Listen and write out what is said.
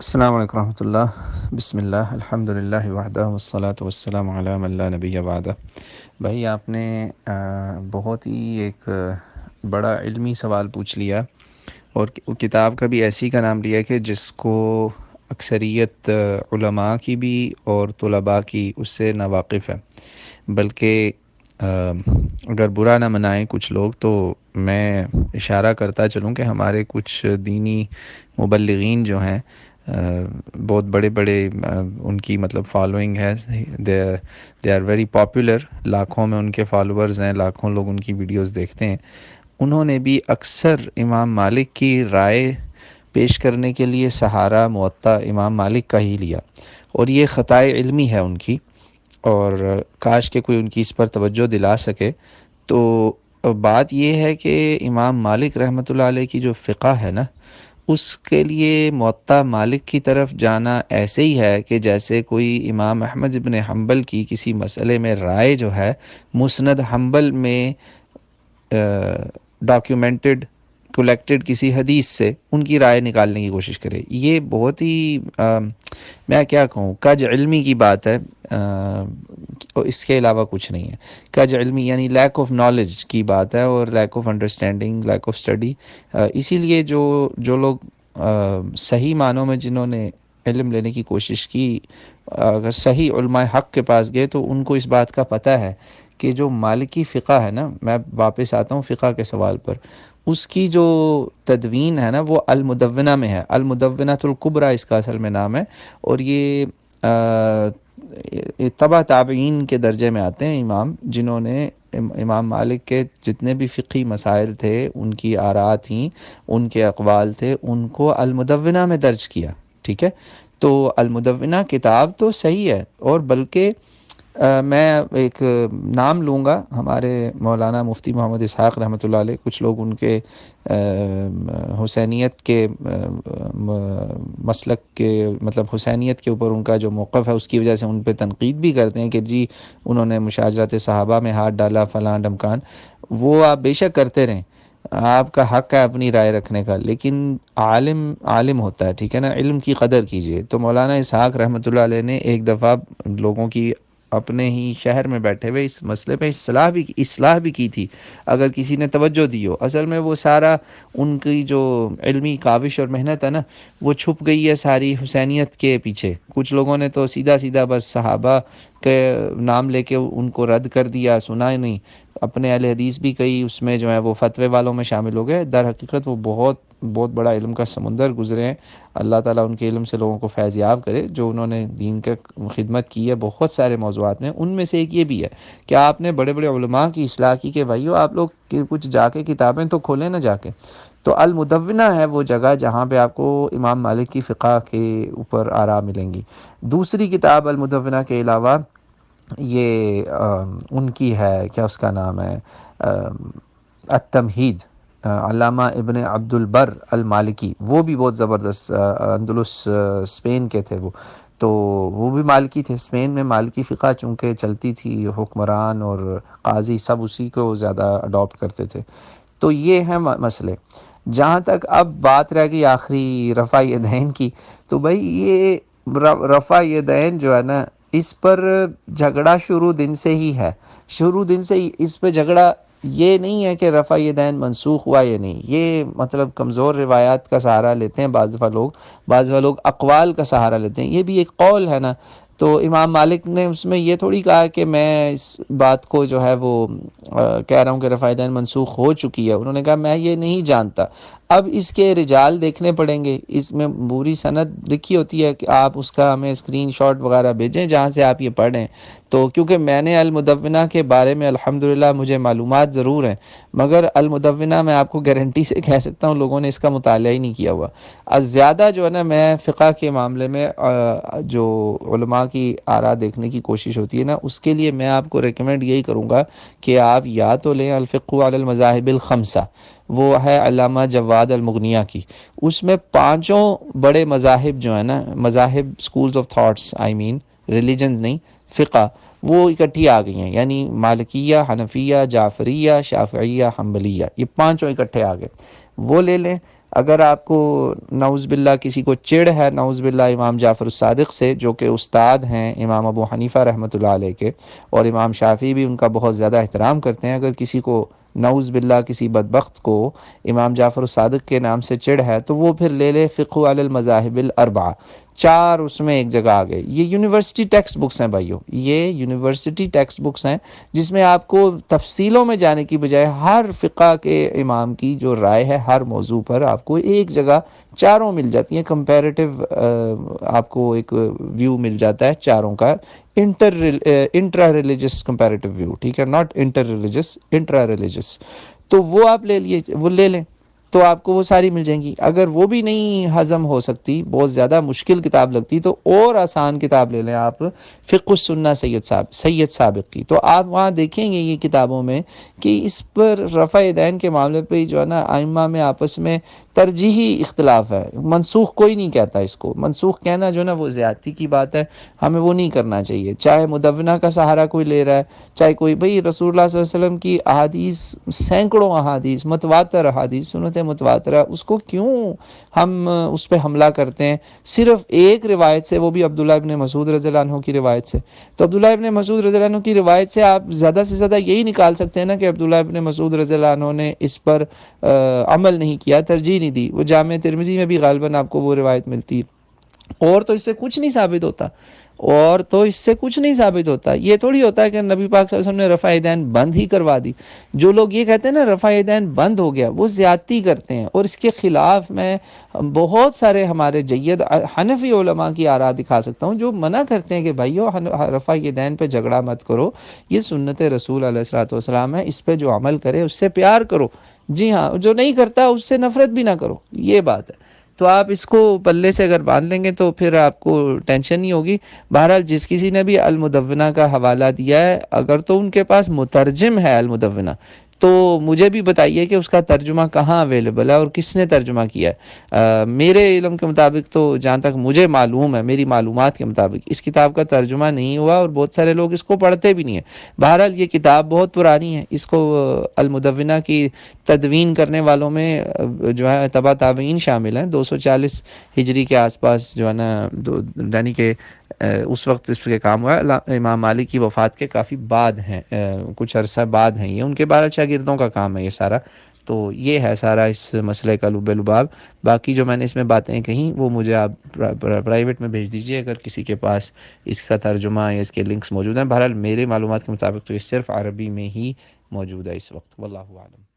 السلام علیکم ورحمۃ اللہ۔ بسم اللہ، الحمد للہ وحدہ والصلاة والسلام علی من لا نبی بعدہ۔ بھائی آپ نے بہت ہی ایک بڑا علمی سوال پوچھ لیا، اور کتاب کا بھی ایسی کا نام لیا کہ جس کو اکثریت علماء کی بھی اور طلباء کی اس سے ناواقف ہے۔ بلکہ اگر برا نہ منائیں کچھ لوگ، تو میں اشارہ کرتا چلوں کہ ہمارے کچھ دینی مبلغین جو ہیں، بہت بڑے بڑے ان کی مطلب فالوئنگ ہے، دے آر ویری پاپولر، لاکھوں میں ان کے فالوورز ہیں، لاکھوں لوگ ان کی ویڈیوز دیکھتے ہیں۔ انہوں نے بھی اکثر امام مالک کی رائے پیش کرنے کے لیے سہارا موطا امام مالک کا ہی لیا، اور یہ خطائے علمی ہے ان کی، اور کاش کہ کوئی ان کی اس پر توجہ دلا سکے۔ تو بات یہ ہے کہ امام مالک رحمۃ اللہ علیہ کی جو فقہ ہے نا، اس کے لیے موطا مالک کی طرف جانا ایسے ہی ہے کہ جیسے کوئی امام احمد ابن حنبل کی کسی مسئلے میں رائے جو ہے مسند حنبل میں ڈاکیومنٹڈ کولیکٹڈ کسی حدیث سے ان کی رائے نکالنے کی کوشش کرے۔ یہ بہت ہی میں کیا کہوں، کج علمی کی بات ہے، اس کے علاوہ کچھ نہیں ہے۔ کج علمی یعنی لیک آف نالج کی بات ہے، اور lack of understanding, lack of study. اسی لیے جو لوگ صحیح معنوں میں جنہوں نے علم لینے کی کوشش کی، اگر صحیح علماء حق کے پاس گئے تو ان کو اس بات کا پتہ ہے کہ جو مالکی فقہ ہے نا، میں واپس آتا ہوں فقہ کے سوال پر، اس کی جو تدوین ہے نا وہ المدونہ میں ہے۔ المدونۃ الکبریٰ اس کا اصل میں نام ہے، اور یہ تبع تابعین کے درجے میں آتے ہیں امام، جنہوں نے امام مالک کے جتنے بھی فقہی مسائل تھے، ان کی آراء تھیں، ان کے اقوال تھے، ان کو المدونہ میں درج کیا۔ ٹھیک ہے، تو المدونہ کتاب تو صحیح ہے، اور بلکہ میں ایک نام لوں گا، ہمارے مولانا مفتی محمد اسحاق رحمۃ اللہ علیہ، کچھ لوگ ان کے حسینیت کے مسلک کے مطلب حسینیت کے اوپر ان کا جو موقف ہے اس کی وجہ سے ان پہ تنقید بھی کرتے ہیں کہ جی انہوں نے مشاجرات صحابہ میں ہاتھ ڈالا، فلاں ڈمکان۔ وہ آپ بے شک کرتے رہیں، آپ کا حق ہے اپنی رائے رکھنے کا، لیکن عالم عالم ہوتا ہے، ٹھیک ہے نا، علم کی قدر کیجئے۔ تو مولانا اسحاق رحمۃ اللہ علیہ نے ایک دفعہ لوگوں کی اپنے ہی شہر میں بیٹھے ہوئے اس مسئلے پہ اصلاح بھی کی تھی، اگر کسی نے توجہ دی ہو۔ اصل میں وہ سارا ان کی جو علمی کاوش اور محنت ہے نا، وہ چھپ گئی ہے ساری حسینیت کے پیچھے۔ کچھ لوگوں نے تو سیدھا سیدھا بس صحابہ کے نام لے کے ان کو رد کر دیا، سنا ہی نہیں۔ اپنے اہل حدیث بھی کئی اس میں جو ہے وہ فتوے والوں میں شامل ہو گئے۔ در حقیقت وہ بہت بہت بڑا علم کا سمندر گزرے ہیں۔ اللہ تعالیٰ ان کے علم سے لوگوں کو فیض یاب کرے، جو انہوں نے دین کا خدمت کی ہے بہت سارے موضوعات میں۔ ان میں سے ایک یہ بھی ہے کہ آپ نے بڑے بڑے علماء کی اصلاح کی کہ بھائیو آپ لوگ کچھ جا کے کتابیں تو کھولیں نہ جا کے۔ تو المدونہ ہے وہ جگہ جہاں پہ آپ کو امام مالک کی فقہ کے اوپر آراء ملیں گی۔ دوسری کتاب المدونہ کے علاوہ یہ ان کی ہے، کیا اس کا نام ہے، التمہید، علامہ ابن عبد البر المالکی، وہ بھی بہت زبردست، اندلس اسپین کے تھے وہ، تو وہ بھی مالکی تھے۔ اسپین میں مالکی فقہ چونکہ چلتی تھی، حکمران اور قاضی سب اسی کو زیادہ اڈاپٹ کرتے تھے۔ تو یہ ہیں مسئلے۔ جہاں تک اب بات رہ گئی آخری رفع یدین کی، تو بھائی یہ رفع یدین جو ہے نا، اس پر جھگڑا شروع دن سے ہی ہے۔ شروع دن سے ہی اس پہ جھگڑا یہ نہیں ہے کہ رفع یدین منسوخ ہوا یا نہیں، یہ مطلب کمزور روایات کا سہارا لیتے ہیں بعض دفعہ لوگ اقوال کا سہارا لیتے ہیں۔ یہ بھی ایک قول ہے نا، تو امام مالک نے اس میں یہ تھوڑی کہا کہ میں اس بات کو جو ہے وہ کہہ رہا ہوں کہ رفع یدین منسوخ ہو چکی ہے۔ انہوں نے کہا میں یہ نہیں جانتا۔ اب اس کے رجال دیکھنے پڑیں گے، اس میں پوری سند لکھی ہوتی ہے کہ آپ اس کا ہمیں اسکرین شاٹ وغیرہ بھیجیں جہاں سے آپ یہ پڑھیں۔ تو کیونکہ میں نے المدونہ کے بارے میں الحمدللہ مجھے معلومات ضرور ہیں، مگر المدونہ میں آپ کو گارنٹی سے کہہ سکتا ہوں لوگوں نے اس کا مطالعہ ہی نہیں کیا ہوا۔ زیادہ جو ہے نا، میں فقہ کے معاملے میں جو علماء کی آراء دیکھنے کی کوشش ہوتی ہے نا، اس کے لیے میں آپ کو ریکمینڈ یہی کروں گا کہ آپ یا تو لیں الفقہ علی المذاہب الخمسہ، وہ ہے علامہ جواد المغنیہ کی۔ اس میں پانچوں بڑے مذاہب جو ہیں نا، مذاہب سکولز آف تھاٹس، ریلیجن نہیں، فقہ، وہ اکٹھی آ گئی ہیں، یعنی مالکیہ، حنفیہ، جعفریہ، شافعیہ، حنبلیہ، یہ پانچوں اکٹھے آ گئے۔ وہ لے لیں۔ اگر آپ کو نعوذ باللہ کسی کو چڑ ہے نعوذ باللہ امام جعفر الصادق سے، جو کہ استاد ہیں امام ابو حنیفہ رحمۃ اللہ علیہ کے، اور امام شافعی بھی ان کا بہت زیادہ احترام کرتے ہیں، اگر کسی کو نعوذ باللہ کسی بدبخت کو امام جعفر الصادق کے نام سے چڑ ہے تو وہ پھر لے لے فقہ علی المذاہب الاربعہ، چار اس میں ایک جگہ آ گئے۔ یہ یونیورسٹی ٹیکسٹ بکس ہیں بھائیو، یہ یونیورسٹی ٹیکسٹ بکس ہیں جس میں آپ کو تفصیلوں میں جانے کی بجائے ہر فقہ کے امام کی جو رائے ہے ہر موضوع پر آپ کو ایک جگہ چاروں مل جاتی ہیں، کمپیریٹیو آپ کو ایک ویو مل جاتا ہے چاروں کا، انٹرا ریلیجس کمپیریٹیو ویو، ٹھیک ہے، not inter religious, intra religious, تو وہ آپ لے لیے، وہ لے لیں تو آپ کو وہ ساری مل جائیں گی۔ اگر وہ بھی نہیں ہضم ہو سکتی، بہت زیادہ مشکل کتاب لگتی، تو اور آسان کتاب لے لیں آپ، فقہ السنہ سید سابق کی، تو آپ وہاں دیکھیں گے یہ کتابوں میں کہ اس پر رفع دین کے معاملے پہ جو ہے نا ائمہ میں آپس میں ترجیحی اختلاف ہے، منسوخ کوئی نہیں کہتا اس کو، منسوخ کہنا جو ہے نا وہ زیادتی کی بات ہے، ہمیں وہ نہیں کرنا چاہیے، چاہے مدونہ کا سہارا کوئی لے رہا ہے، چاہے کوئی، بھئی رسول اللہ صلی اللہ علیہ وسلم کی احادیث، سینکڑوں احادیث، متواتر احادیث، سنت متواترہ، اس کو کیوں ہم اس پہ حملہ کرتے ہیں صرف ایک روایت سے، وہ بھی عبداللہ ابن مسعود رضی اللہ عنہ کی روایت سے؟ تو عبداللہ ابن مسعود رضی اللہ عنہ کی روایت سے آپ زیادہ سے زیادہ یہی نکال سکتے ہیں نا کہ عبداللہ ابن مسعود رضی اللہ عنہ نے اس پر عمل نہیں کیا، ترجیح نہیں دی، وہ جامع ترمذی میں بھی غالباً آپ کو وہ روایت ملتی ہے، اور تو اس سے کچھ نہیں ثابت ہوتا، اور تو اس سے کچھ نہیں ثابت ہوتا، یہ تھوڑی ہوتا ہے کہ نبی پاک صلی اللہ علیہ وسلم نے رفع دین بند ہی کروا دی۔ جو لوگ یہ کہتے ہیں نا رفع دین بند ہو گیا، وہ زیادتی کرتے ہیں، اور اس کے خلاف میں بہت سارے ہمارے جید حنفی علماء کی آراء دکھا سکتا ہوں جو منع کرتے ہیں کہ بھائیو رفع دین پہ جھگڑا مت کرو، یہ سنت رسول علیہ الصلوۃ والسلام ہے، اس پہ جو عمل کرے اس سے پیار کرو، جی ہاں، جو نہیں کرتا اس سے نفرت بھی نہ کرو، یہ بات ہے۔ تو آپ اس کو پلے سے اگر باندھ لیں گے تو پھر آپ کو ٹینشن نہیں ہوگی۔ بہرحال جس کسی نے بھی المدونہ کا حوالہ دیا ہے، اگر تو ان کے پاس مترجم ہے المدونہ، تو مجھے بھی بتائیے کہ اس کا ترجمہ کہاں اویلیبل ہے اور کس نے ترجمہ کیا ہے۔ میرے علم کے مطابق تو جہاں تک مجھے معلوم ہے، میری معلومات کے مطابق اس کتاب کا ترجمہ نہیں ہوا، اور بہت سارے لوگ اس کو پڑھتے بھی نہیں ہیں۔ بہرحال یہ کتاب بہت پرانی ہے، اس کو المدونہ کی تدوین کرنے والوں میں جو ہے تبع تابعین شامل ہیں، 240 ہجری کے آس پاس جو ہے نا، یعنی کہ اس وقت اس کے کام ہوا ہے، امام مالک کی وفات کے کافی بعد ہیں، کچھ عرصہ بعد ہیں، یہ ان کے 12 شاگردوں کا کام ہے یہ سارا۔ تو یہ ہے سارا اس مسئلے کا لب لباب۔ باقی جو میں نے اس میں باتیں کہیں وہ مجھے آپ پرائیویٹ میں بھیج دیجئے اگر کسی کے پاس اس کا ترجمہ یا اس کے لنکس موجود ہیں۔ بہرحال میرے معلومات کے مطابق تو یہ صرف عربی میں ہی موجود ہے اس وقت، واللہ اعلم۔